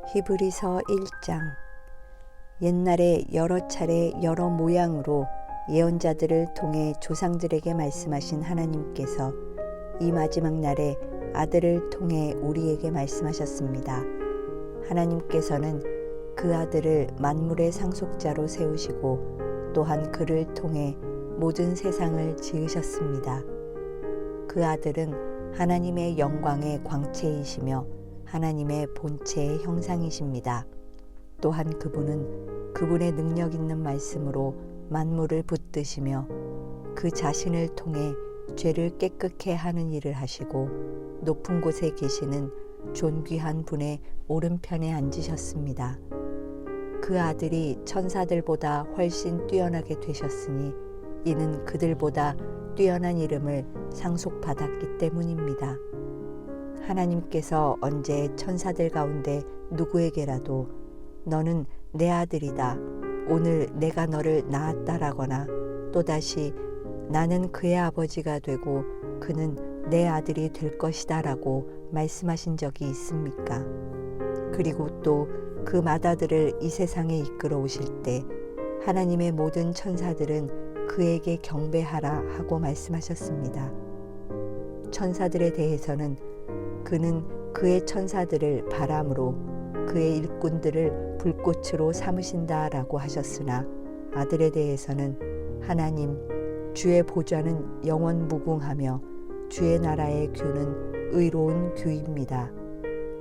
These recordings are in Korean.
히브리서 1장. 옛날에 여러 차례 여러 모양으로 예언자들을 통해 조상들에게 말씀하신 하나님께서 이 마지막 날에 아들을 통해 우리에게 말씀하셨습니다. 하나님께서는 그 아들을 만물의 상속자로 세우시고 또한 그를 통해 모든 세상을 지으셨습니다. 그 아들은 하나님의 영광의 광채이시며 하나님의 본체의 형상이십니다. 또한 그분은 그분의 능력 있는 말씀으로 만물을 붙드시며 그 자신을 통해 죄를 깨끗게 하는 일을 하시고 높은 곳에 계시는 존귀한 분의 오른편에 앉으셨습니다. 그 아들이 천사들보다 훨씬 뛰어나게 되셨으니 이는 그들보다 뛰어난 이름을 상속받았기 때문입니다. 하나님께서 언제 천사들 가운데 누구에게라도 너는 내 아들이다, 오늘 내가 너를 낳았다라거나 또다시 나는 그의 아버지가 되고 그는 내 아들이 될 것이다 라고 말씀하신 적이 있습니까? 그리고 또 그 맏아들을 이 세상에 이끌어 오실 때 하나님의 모든 천사들은 그에게 경배하라 하고 말씀하셨습니다. 천사들에 대해서는 그는 그의 천사들을 바람으로 그의 일꾼들을 불꽃으로 삼으신다 라고 하셨으나 아들에 대해서는 하나님 주의 보좌는 영원 무궁하며 주의 나라의 규는 의로운 규입니다.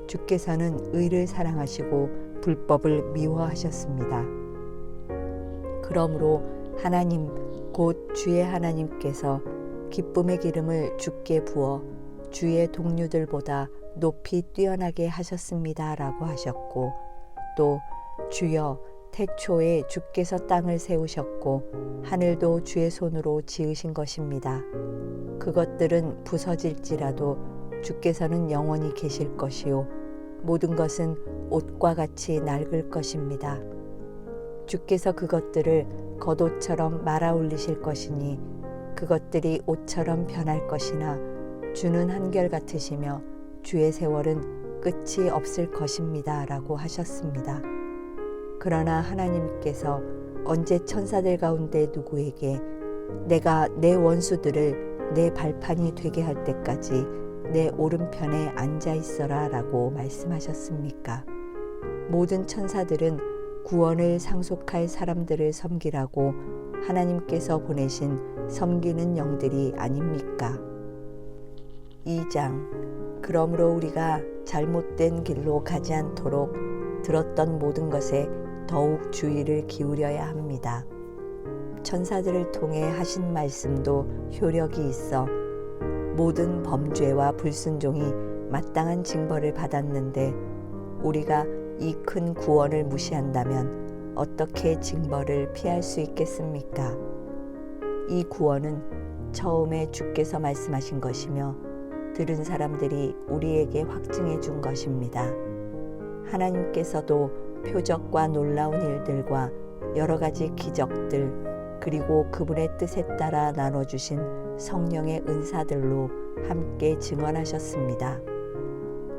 주께서는 의를 사랑하시고 불법을 미워하셨습니다. 그러므로 하나님 곧 주의 하나님께서 기쁨의 기름을 주께 부어 주의 동료들보다 높이 뛰어나게 하셨습니다 라고 하셨고 또 주여 태초에 주께서 땅을 세우셨고 하늘도 주의 손으로 지으신 것입니다. 그것들은 부서질지라도 주께서는 영원히 계실 것이요 모든 것은 옷과 같이 낡을 것입니다. 주께서 그것들을 겉옷처럼 말아 올리실 것이니 그것들이 옷처럼 변할 것이나 주는 한결같으시며 주의 세월은 끝이 없을 것입니다 라고 하셨습니다. 그러나 하나님께서 언제 천사들 가운데 누구에게 내가 내 원수들을 내 발판이 되게 할 때까지 내 오른편에 앉아 있어라 라고 말씀하셨습니까? 모든 천사들은 구원을 상속할 사람들을 섬기라고 하나님께서 보내신 섬기는 영들이 아닙니까? 2장. 그러므로 우리가 잘못된 길로 가지 않도록 들었던 모든 것에 더욱 주의를 기울여야 합니다. 천사들을 통해 하신 말씀도 효력이 있어 모든 범죄와 불순종이 마땅한 징벌을 받았는데 우리가 이 큰 구원을 무시한다면 어떻게 징벌을 피할 수 있겠습니까? 이 구원은 처음에 주께서 말씀하신 것이며 들은 사람들이 우리에게 확증해 준 것입니다. 하나님께서도 표적과 놀라운 일들과 여러 가지 기적들 그리고 그분의 뜻에 따라 나눠주신 성령의 은사들로 함께 증언하셨습니다.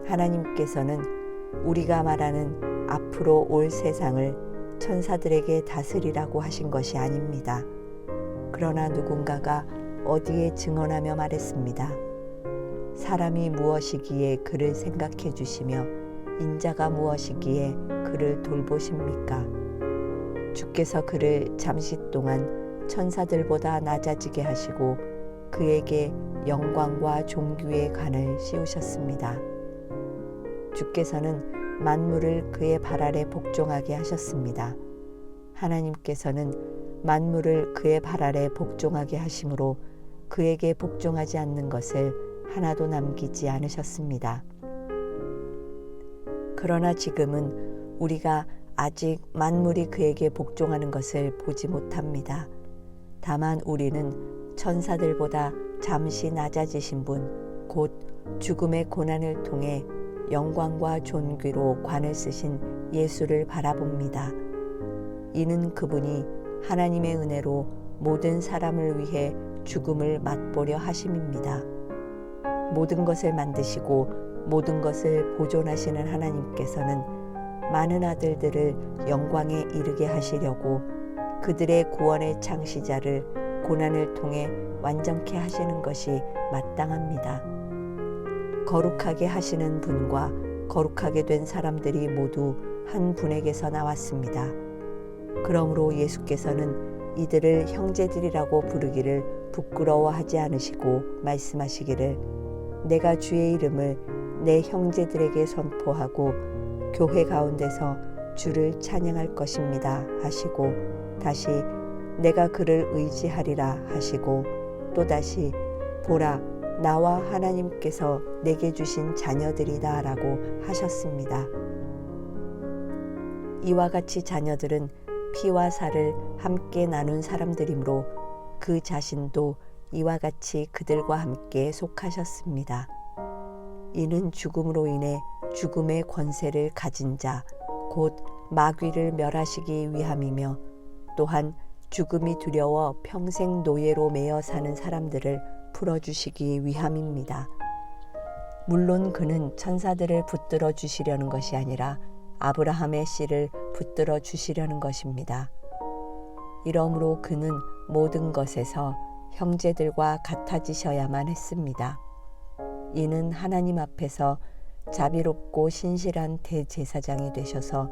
하나님께서는 우리가 말하는 앞으로 올 세상을 천사들에게 다스리라고 하신 것이 아닙니다. 그러나 누군가가 어디에 증언하며 말했습니다. 사람이 무엇이기에 그를 생각해 주시며 인자가 무엇이기에 그를 돌보십니까? 주께서 그를 잠시 동안 천사들보다 낮아지게 하시고 그에게 영광과 존귀의 관을 씌우셨습니다. 주께서는 만물을 그의 발 아래 복종하게 하셨습니다. 하나님께서는 만물을 그의 발 아래 복종하게 하심으로 그에게 복종하지 않는 것을 하나도 남기지 않으셨습니다. 그러나 지금은 우리가 아직 만물이 그에게 복종하는 것을 보지 못합니다. 다만 우리는 천사들보다 잠시 낮아지신 분, 곧 죽음의 고난을 통해 영광과 존귀로 관을 쓰신 예수를 바라봅니다. 이는 그분이 하나님의 은혜로 모든 사람을 위해 죽음을 맛보려 하심입니다. 모든 것을 만드시고 모든 것을 보존하시는 하나님께서는 많은 아들들을 영광에 이르게 하시려고 그들의 구원의 창시자를 고난을 통해 완전케 하시는 것이 마땅합니다. 거룩하게 하시는 분과 거룩하게 된 사람들이 모두 한 분에게서 나왔습니다. 그러므로 예수께서는 이들을 형제들이라고 부르기를 부끄러워하지 않으시고 말씀하시기를 내가 주의 이름을 내 형제들에게 선포하고 교회 가운데서 주를 찬양할 것입니다 하시고 다시 내가 그를 의지하리라 하시고 또다시 보라 나와 하나님께서 내게 주신 자녀들이다 라고 하셨습니다. 이와 같이 자녀들은 피와 살을 함께 나눈 사람들이므로 그 자신도 이와 같이 그들과 함께 속하셨습니다. 이는 죽음으로 인해 죽음의 권세를 가진 자, 곧 마귀를 멸하시기 위함이며 또한 죽음이 두려워 평생 노예로 매여 사는 사람들을 풀어주시기 위함입니다. 물론 그는 천사들을 붙들어 주시려는 것이 아니라 아브라함의 씨를 붙들어 주시려는 것입니다. 이러므로 그는 모든 것에서 형제들과 같아지셔야만 했습니다. 이는 하나님 앞에서 자비롭고 신실한 대제사장이 되셔서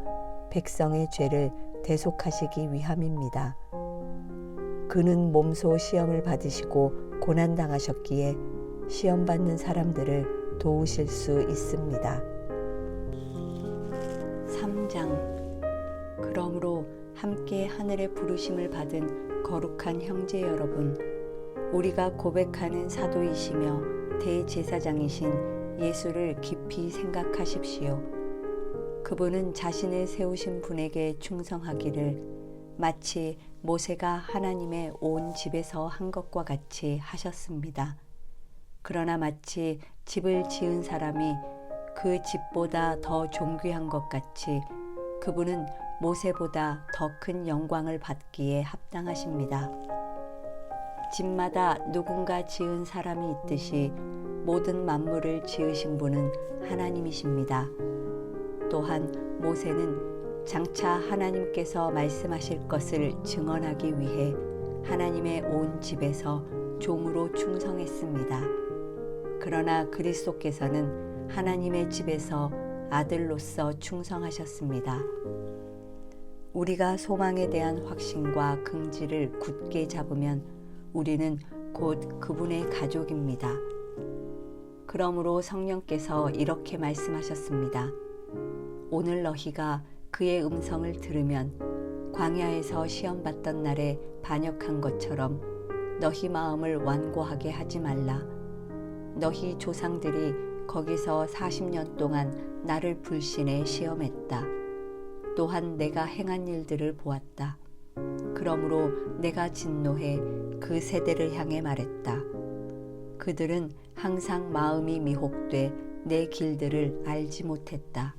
백성의 죄를 대속하시기 위함입니다. 그는 몸소 시험을 받으시고 고난당하셨기에 시험받는 사람들을 도우실 수 있습니다. 3장 그러므로 함께 하늘의 부르심을 받은 거룩한 형제 여러분, 우리가 고백하는 사도이시며 대제사장이신 예수를 깊이 생각하십시오. 그분은 자신을 세우신 분에게 충성하기를 마치 모세가 하나님의 온 집에서 한 것과 같이 하셨습니다. 그러나 마치 집을 지은 사람이 그 집보다 더 존귀한 것 같이 그분은 모세보다 더 큰 영광을 받기에 합당하십니다. 집마다 누군가 지은 사람이 있듯이 모든 만물을 지으신 분은 하나님이십니다. 또한 모세는 장차 하나님께서 말씀하실 것을 증언하기 위해 하나님의 온 집에서 종으로 충성했습니다. 그러나 그리스도께서는 하나님의 집에서 아들로서 충성하셨습니다. 우리가 소망에 대한 확신과 긍지를 굳게 잡으면 우리는 곧 그분의 가족입니다. 그러므로 성령께서 이렇게 말씀하셨습니다. 오늘 너희가 그의 음성을 들으면 광야에서 시험받던 날에 반역한 것처럼 너희 마음을 완고하게 하지 말라. 너희 조상들이 거기서 40년 동안 나를 불신해 시험했다. 또한 내가 행한 일들을 보았다. 그러므로 내가 진노해 그 세대를 향해 말했다. 그들은 항상 마음이 미혹돼 내 길들을 알지 못했다.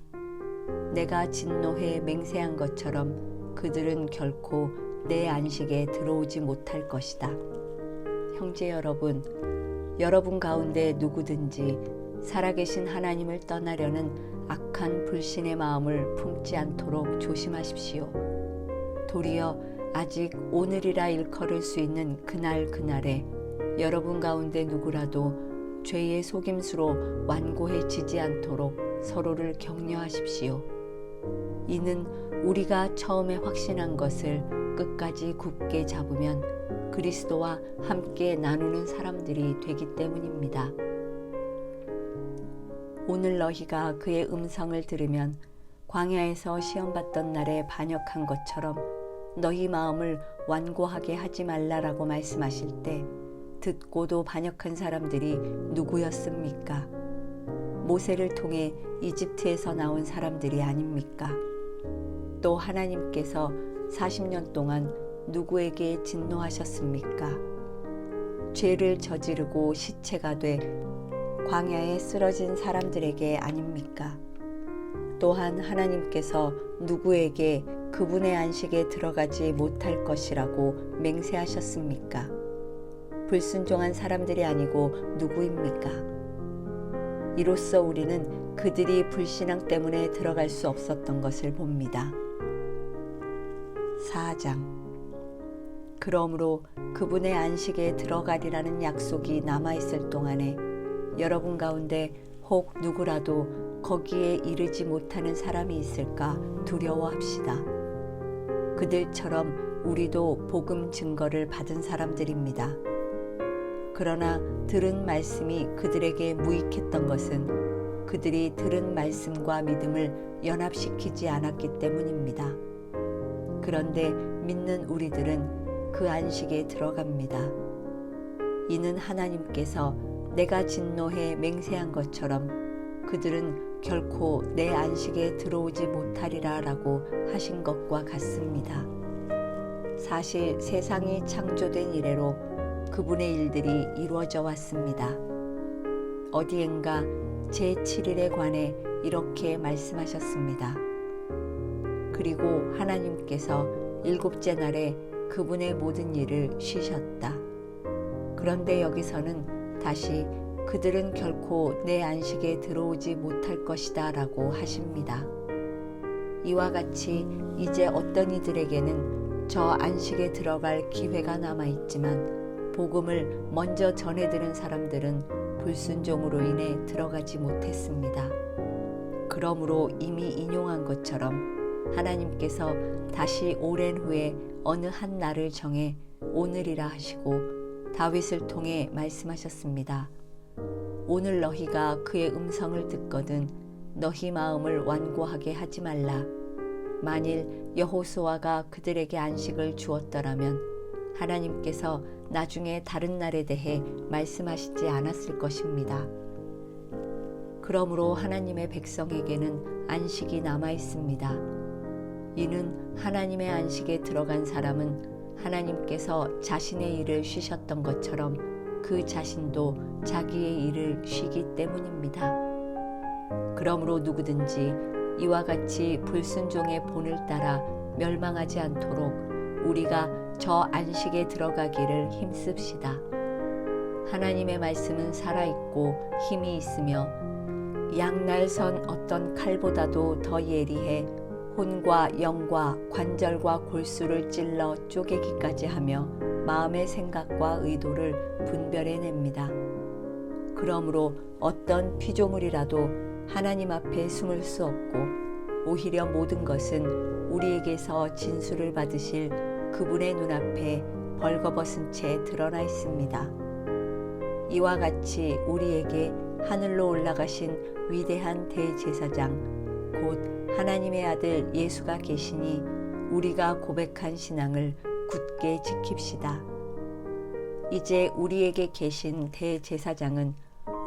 내가 진노해 맹세한 것처럼 그들은 결코 내 안식에 들어오지 못할 것이다. 형제 여러분, 여러분 가운데 누구든지 살아계신 하나님을 떠나려는 악한 불신의 마음을 품지 않도록 조심하십시오. 도리어 아직 오늘이라 일컬을 수 있는 그날에 여러분 가운데 누구라도 죄의 속임수로 완고해지지 않도록 서로를 격려하십시오. 이는 우리가 처음에 확신한 것을 끝까지 굳게 잡으면 그리스도와 함께 나누는 사람들이 되기 때문입니다. 오늘 너희가 그의 음성을 들으면 광야에서 시험받던 날에 반역한 것처럼 너희 마음을 완고하게 하지 말라라고 말씀하실 때 듣고도 반역한 사람들이 누구였습니까? 모세를 통해 이집트에서 나온 사람들이 아닙니까? 또 하나님께서 40년 동안 누구에게 진노하셨습니까? 죄를 저지르고 시체가 돼 광야에 쓰러진 사람들에게 아닙니까? 또한 하나님께서 누구에게 그분의 안식에 들어가지 못할 것이라고 맹세하셨습니까? 불순종한 사람들이 아니고 누구입니까? 이로써 우리는 그들이 불신앙 때문에 들어갈 수 없었던 것을 봅니다. 4장. 그러므로 그분의 안식에 들어가리라는 약속이 남아있을 동안에 여러분 가운데 혹 누구라도 거기에 이르지 못하는 사람이 있을까 두려워합시다. 그들처럼 우리도 복음 증거를 받은 사람들입니다. 그러나 들은 말씀이 그들에게 무익했던 것은 그들이 들은 말씀과 믿음을 연합시키지 않았기 때문입니다. 그런데 믿는 우리들은 그 안식에 들어갑니다. 이는 하나님께서 내가 진노해 맹세한 것처럼 그들은 결코 내 안식에 들어오지 못하리라 라고 하신 것과 같습니다. 사실 세상이 창조된 이래로 그분의 일들이 이루어져 왔습니다. 어디엔가 제7일에 관해 이렇게 말씀하셨습니다. 그리고 하나님께서 일곱째 날에 그분의 모든 일을 쉬셨다. 그런데 여기서는 다시 그들은 결코 내 안식에 들어오지 못할 것이다 라고 하십니다. 이와 같이 이제 어떤 이들에게는 저 안식에 들어갈 기회가 남아있지만 복음을 먼저 전해들은 사람들은 불순종으로 인해 들어가지 못했습니다. 그러므로 이미 인용한 것처럼 하나님께서 다시 오랜 후에 어느 한 날을 정해 오늘이라 하시고 다윗을 통해 말씀하셨습니다. 오늘 너희가 그의 음성을 듣거든 너희 마음을 완고하게 하지 말라. 만일 여호수아가 그들에게 안식을 주었더라면 하나님께서 나중에 다른 날에 대해 말씀하시지 않았을 것입니다. 그러므로 하나님의 백성에게는 안식이 남아 있습니다. 이는 하나님의 안식에 들어간 사람은 하나님께서 자신의 일을 쉬셨던 것처럼 그 자신도 자기의 일을 쉬기 때문입니다. 그러므로 누구든지 이와 같이 불순종의 본을 따라 멸망하지 않도록 우리가 저 안식에 들어가기를 힘씁시다. 하나님의 말씀은 살아있고 힘이 있으며 양날선 어떤 칼보다도 더 예리해 혼과 영과 관절과 골수를 찔러 쪼개기까지 하며 마음의 생각과 의도를 분별해냅니다. 그러므로 어떤 피조물이라도 하나님 앞에 숨을 수 없고 오히려 모든 것은 우리에게서 진술을 받으실 그분의 눈앞에 벌거벗은 채 드러나 있습니다. 이와 같이 우리에게 하늘로 올라가신 위대한 대제사장 곧 하나님의 아들 예수가 계시니 우리가 고백한 신앙을 굳게 지킵시다. 이제 우리에게 계신 대제사장은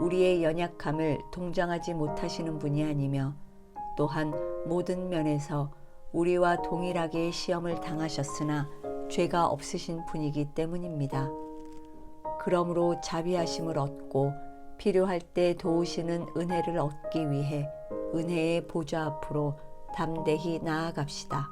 우리의 연약함을 동정하지 못하시는 분이 아니며 또한 모든 면에서 우리와 동일하게 시험을 당하셨으나 죄가 없으신 분이기 때문입니다. 그러므로 자비하심을 얻고 필요할 때 도우시는 은혜를 얻기 위해 은혜의 보좌 앞으로 담대히 나아갑시다.